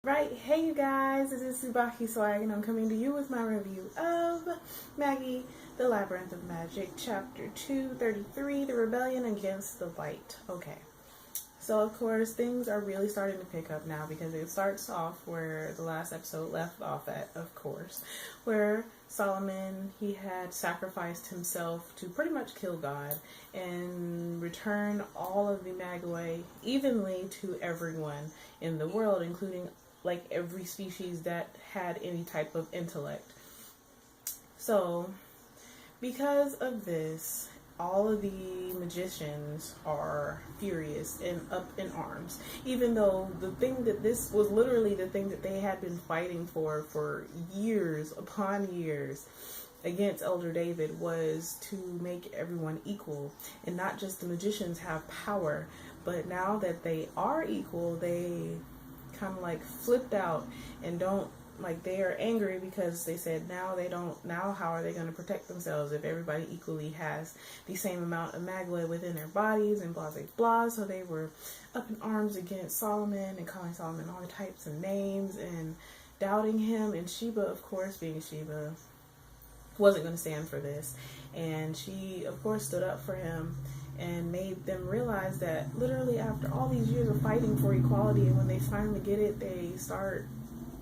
Right, hey you guys, this is TsubakiSwagg and I'm coming to you with my review of Magi, the Labyrinth of Magic, Chapter 233, The Rebellion Against the Light. Okay, so of course things are really starting to pick up now because it starts off where the last episode left off at, of course, where Solomon, he had sacrificed himself to pretty much kill God and return all of the Magi evenly to everyone in the world, including like every species that had any type of intellect. So because of this, all of the magicians are furious and up in arms, even though the thing that this was literally the thing that they had been fighting for years upon years against Elder David was to make everyone equal, and not just the magicians have power, but now that they are equal, they kind of like flipped out and don't, like, they are angry because they said now how are they going to protect themselves if everybody equally has the same amount of Magi within their bodies and blah blah blah. So they were up in arms against Solomon and calling Solomon all types of names and doubting him, and Sheba, of course, being Sheba, wasn't going to stand for this, and she of course stood up for him and made them realize that literally after all these years of fighting for equality, and when they finally get it, they start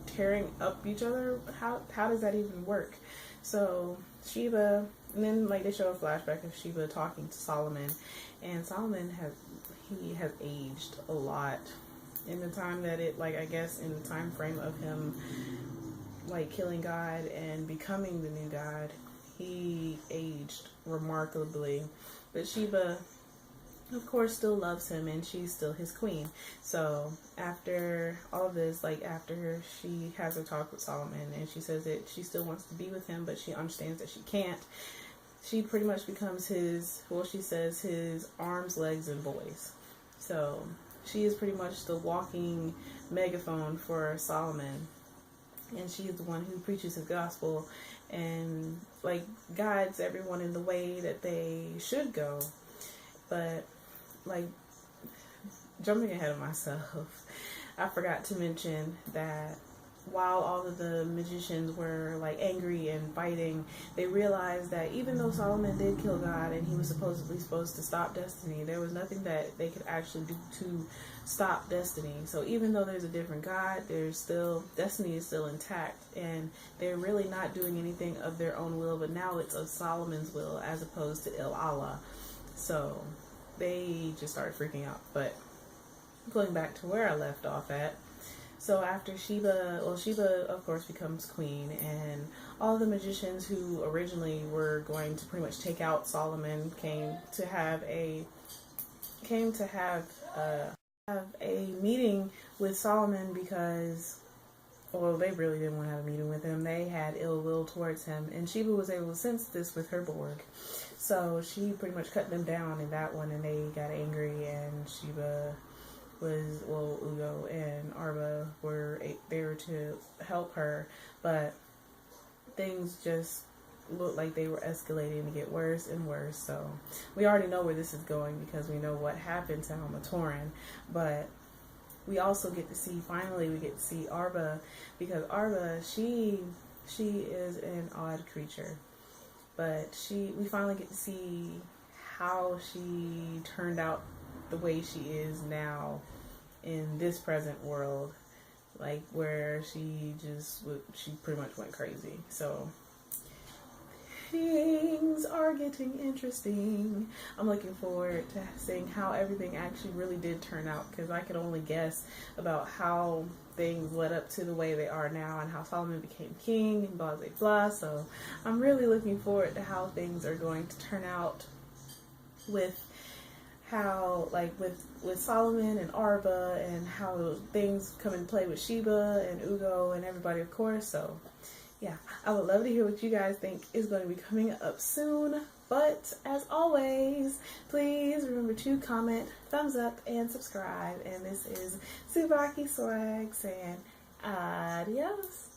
tearing up each other. How does that even work? So Sheba, and then like they show a flashback of Sheba talking to Solomon, and Solomon has aged a lot in the time that it, like, I guess in the time frame of him like killing God and becoming the new God, he aged remarkably. But Sheba, of course, still loves him, and she's still his queen. So after all of this, like after she has a talk with Solomon and she says that she still wants to be with him, but she understands that she can't, she pretty much becomes his, well, she says his arms, legs, and voice. So she is pretty much the walking megaphone for Solomon, and she is the one who preaches his gospel and like guides everyone in the way that they should go. But like, jumping ahead of myself, I forgot to mention that while all of the magicians were like angry and fighting, they realized that even though Solomon did kill God and he was supposed to stop destiny, there was nothing that they could actually do to stop destiny. So even though there's a different God, there's still, destiny is still intact, and they're really not doing anything of their own will, but now it's of Solomon's will as opposed to Allah. So they just started freaking out. But going back to where I left off at, so after Sheba, well, Sheba of course becomes queen, and all the magicians who originally were going to pretty much take out Solomon came to have a meeting with Solomon because, well, they really didn't want to have a meeting with him. They had ill will towards him, and Sheba was able to sense this with her Borg. So she pretty much cut them down in that one, and they got angry, and Sheba was, well, Ugo and Arba were there to help her, but things just looked like they were escalating to get worse and worse. So we already know where this is going because we know what happened to Helmatorin, but we also get to see, finally we get to see Arba, because Arba, she is an odd creature, but we finally get to see how she turned out the way she is now in this present world, like where she pretty much went crazy. So things are getting interesting. I'm looking forward to seeing how everything actually really did turn out, because I could only guess about how things led up to the way they are now and how Solomon became king and blah blah blah. So I'm really looking forward to how things are going to turn out with how, like, with Solomon and Arba, and how things come into play with Sheba and Ugo and everybody, of course. So yeah, I would love to hear what you guys think is going to be coming up soon. But as always, please remember to comment, thumbs up, and subscribe. And this is TsubakiSwagg saying adios.